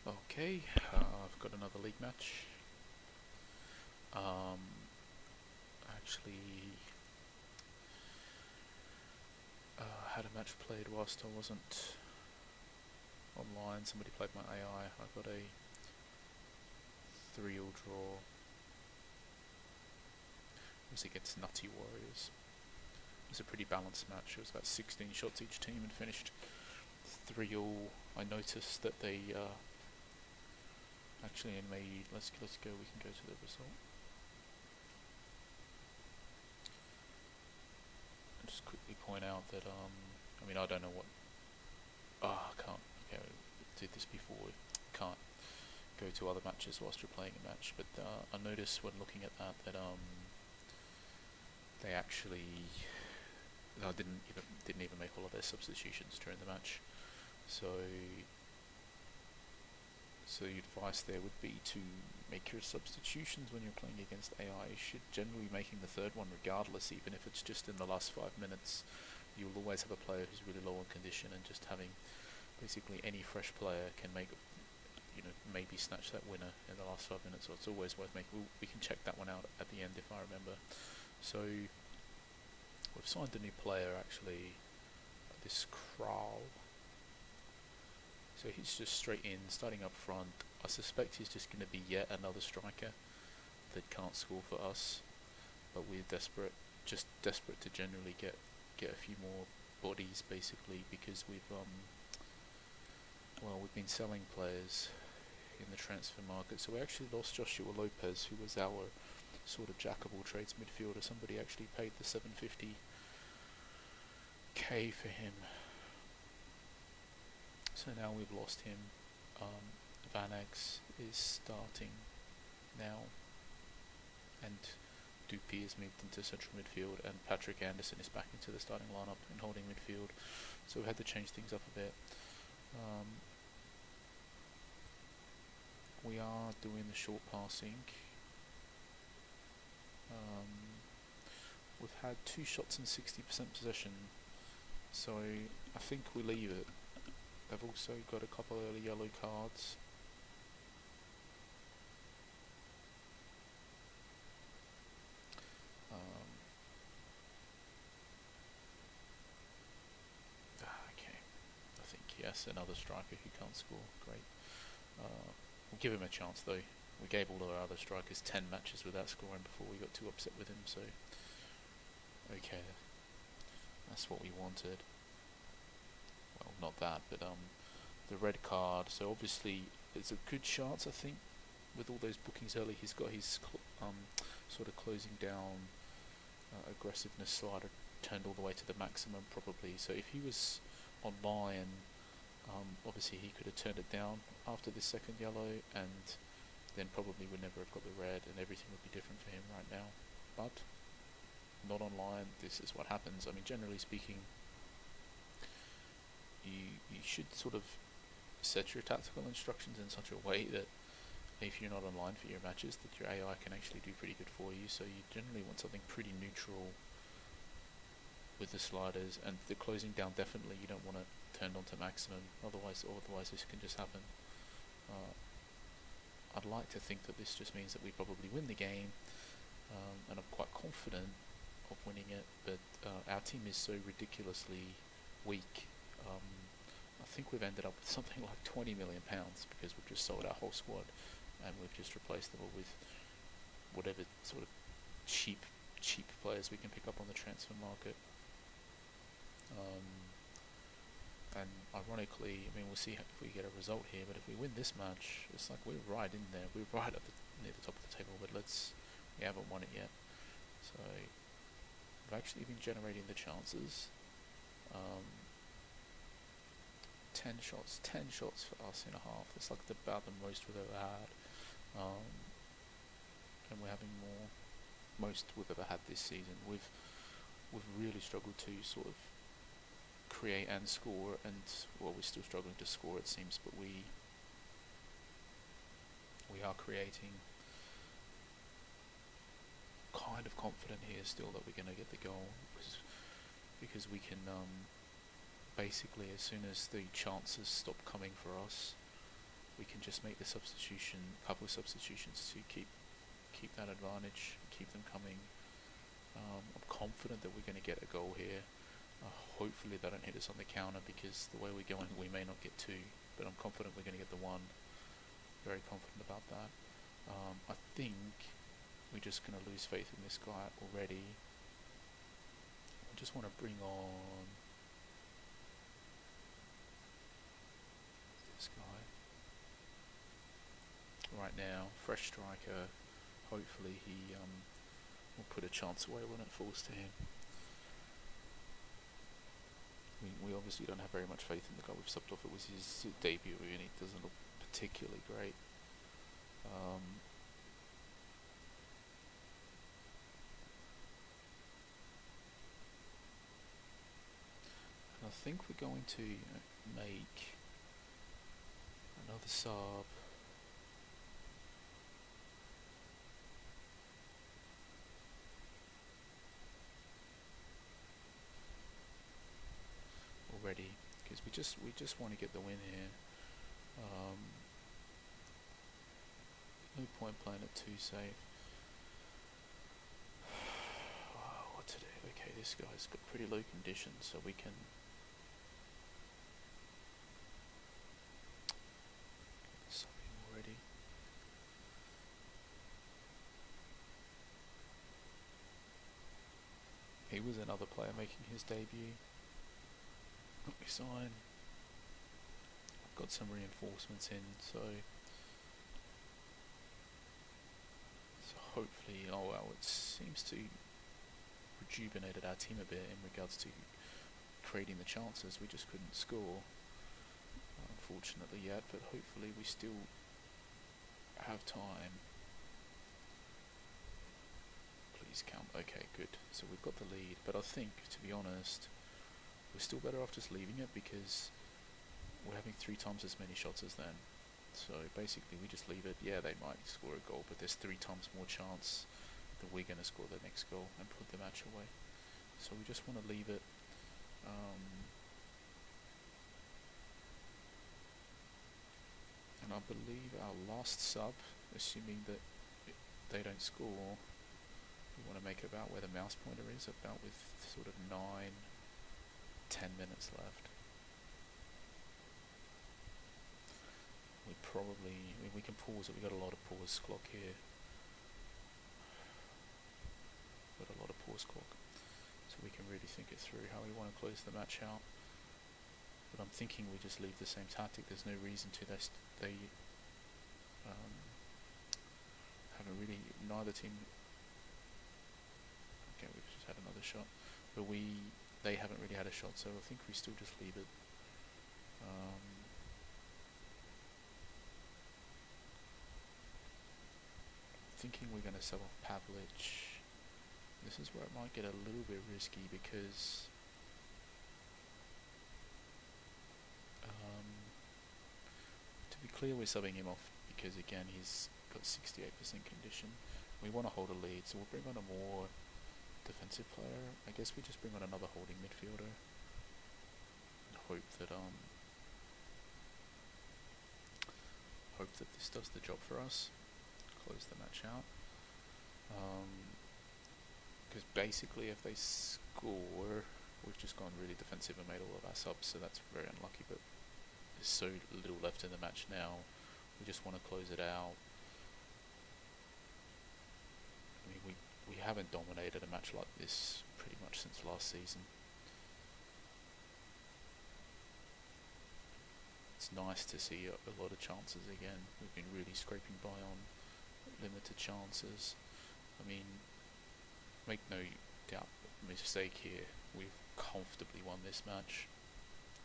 Okay, I've got another league match. Actually, had a match played whilst I wasn't online. Somebody played my AI. I got a 3-all draw. It was against Nutty Warriors. It was a pretty balanced match. It was about 16 shots each team and finished 3-all. I noticed that they actually let's go. We can go to the result. I'll just quickly point out that I mean, I don't know what. I can't. Okay, I did this before. Can't go to other matches whilst you're playing a match. But I noticed when looking at that they actually didn't even make all of their substitutions during the match. So the advice there would be to make your substitutions when you're playing against AI. You should generally be making the third one regardless, even if it's just in the last 5 minutes. You'll always have a player who's really low on condition, and just having basically any fresh player can make, maybe snatch that winner in the last 5 minutes. So it's always worth making. We can check that one out at the end if I remember. So we've signed a new player actually, this Kral. So he's just straight in, starting up front. I suspect he's just going to be yet another striker that can't score for us, but we're desperate to generally get a few more bodies, basically, because we've been selling players in the transfer market. So we actually lost Joshua Lopez, who was our sort of jack of all trades midfielder. Somebody actually paid the 750k for him. So now we've lost him. Vanax is starting now, and Dupuy has moved into central midfield, and Patrick Anderson is back into the starting lineup in holding midfield. So we had to change things up a bit. We are doing the short passing. We've had 2 shots and 60% possession, so I think we leave it. They've also got a couple early yellow cards. Okay, I think yes, another striker who can't score. Great. We'll give him a chance though. We gave all our other strikers 10 matches without scoring before we got too upset with him. So okay, that's what we wanted. Well, not that, but the red card. So obviously it's a good chance, I think, with all those bookings early. He's got his sort of closing down aggressiveness slider turned all the way to the maximum probably. So if he was online, obviously he could have turned it down after this second yellow, and then probably would never have got the red, and everything would be different for him right now. But not online. This is what happens. I mean, generally speaking, you should sort of set your tactical instructions in such a way that if you're not online for your matches, that your AI can actually do pretty good for you. So you generally want something pretty neutral with the sliders, and the closing down, definitely you don't want it turned on to maximum, otherwise this can just happen. I'd like to think that this just means that we probably win the game, and I'm quite confident of winning it, but our team is so ridiculously weak. I think we've ended up with something like £20 million because we've just sold our whole squad, and we've just replaced them all with whatever sort of cheap players we can pick up on the transfer market. And ironically, I mean, we'll see if we get a result here, but if we win this match, it's like we're right in there. We're right at near the top of the table, but we haven't won it yet. So we've actually been generating the chances. 10 shots for us in a half. It's like about the most we've ever had, and we're having most we've ever had this season. We've really struggled to sort of create and score, and well, we're still struggling to score, it seems, but we are creating. Kind of confident here still that we're going to get the goal, because we can basically, as soon as the chances stop coming for us, we can just make the couple of substitutions to keep that advantage, keep them coming. I'm confident that we're going to get a goal here. Hopefully they don't hit us on the counter, because the way we're going we may not get two, but I'm confident we're going to get the one. Very confident about that. I think we're just going to lose faith in this guy already. I just want to bring on this guy right now, fresh striker. Hopefully he will put a chance away when it falls to him. We obviously don't have very much faith in the guy we've subbed off. It was his debut and he doesn't look particularly great. And I think we're going to make another sub. Already, because we just want to get the win here. No point playing it too safe. What to do? Okay, this guy's got pretty low conditions, so we can something already. He was another player making his debut. Got me sign. I've got some reinforcements in, so hopefully, oh well, it seems to rejuvenated our team a bit in regards to creating the chances. We just couldn't score, unfortunately, yet, but hopefully we still have time. Please count. Okay, good. So we've got the lead, but I think, to be honest, we're still better off just leaving it, because we're having 3 times as many shots as them. So basically we just leave it. Yeah, they might score a goal, but there's 3 times more chance that we're going to score the next goal and put the match away. So we just want to leave it. And I believe our last sub, assuming that they don't score, we want to make about where the mouse pointer is, about with sort of 9-10 minutes left. We can pause it. We've got a lot of pause clock here. Got a lot of pause clock, so we can really think it through how we want to close the match out. But I'm thinking we just leave the same tactic. There's no reason to. They haven't really. Neither team. Okay, we've just had another shot, but they haven't really had a shot, so I think we still just leave it. Thinking we're going to sell off Pavlich. This is where it might get a little bit risky, because to be clear, we're subbing him off because again he's got 68% condition. We want to hold a lead, so we'll bring on a more defensive player. I guess we just bring on another holding midfielder and hope that this does the job for us. Close the match out, because basically if they score, we've just gone really defensive and made all of our subs, so that's very unlucky. But there's so little left in the match now, we just want to close it out. I mean, we haven't dominated a match like this pretty much since last season. It's nice to see a lot of chances again. We've been really scraping by on limited chances. I mean, make no doubt mistake here, we've comfortably won this match.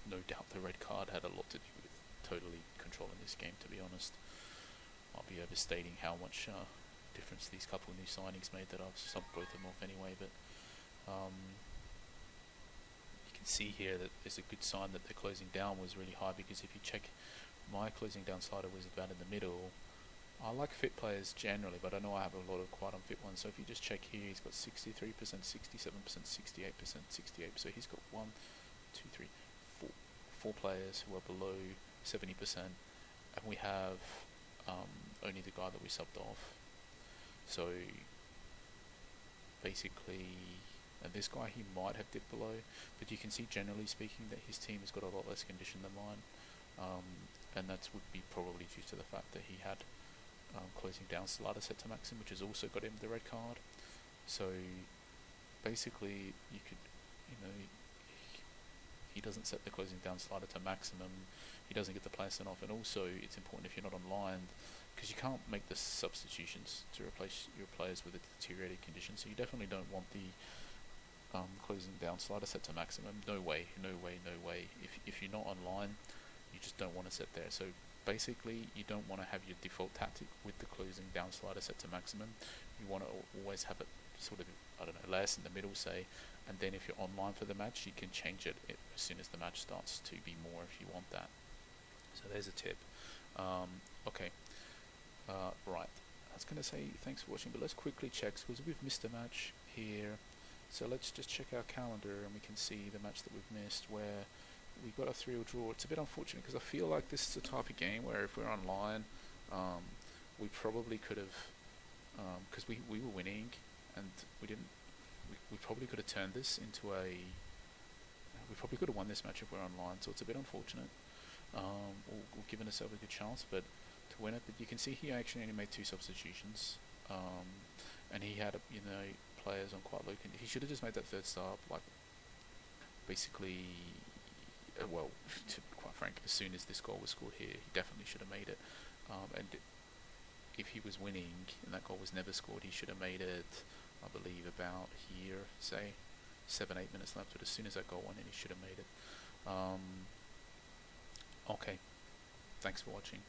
No doubt the red card had a lot to do with totally controlling this game, to be honest. I'll be overstating how much difference these couple of new signings made that I've subbed both of them off anyway, but you can see here that there's a good sign that the closing down was really high, because if you check, my closing down slider was about in the middle. I like fit players generally, but I know I have a lot of quite unfit ones. So if you just check here, he's got 63%, 67%, 68%, 68%. So he's got 1, 2, 3, 4 players who are below 70%, and we have only the guy that we subbed off. So basically, and this guy, he might have dipped below, but you can see generally speaking that his team has got a lot less condition than mine, and that would be probably due to the fact that he had closing down slider set to maximum, which has also got him the red card. So basically, you could, you know, he doesn't set the closing down slider to maximum, he doesn't get the player sent off, and also it's important if you're not online, because you can't make the substitutions to replace your players with a deteriorated condition, so you definitely don't want the closing down slider set to maximum. No way, no way, no way. If you're not online, you just don't want to set there. So basically, you don't want to have your default tactic with the closing down slider set to maximum. You want to always have it sort of, I don't know, less in the middle, say, and then if you're online for the match, you can change it as soon as the match starts to be more if you want that. So there's a tip. Okay, right. I was going to say thanks for watching, but let's quickly check, because we've missed a match here. So let's just check our calendar and we can see the match that we've missed where we got a 3-3 draw. It's a bit unfortunate because I feel like this is the type of game where if we're online, we probably could have, because we were winning and we didn't, we probably could have turned this into a, we probably could have won this match if we're online, so it's a bit unfortunate. We're giving ourselves a good chance but to win it, but you can see he actually only made 2 substitutions, and he had, you know, players on quite low condition. He should have just made that third sub, like, basically, well, to be quite frank, as soon as this goal was scored here, he definitely should have made it, and if he was winning and that goal was never scored, he should have made it, I believe, about here, say, 7-8 minutes left, but as soon as that goal went in, he should have made it. Okay, thanks for watching.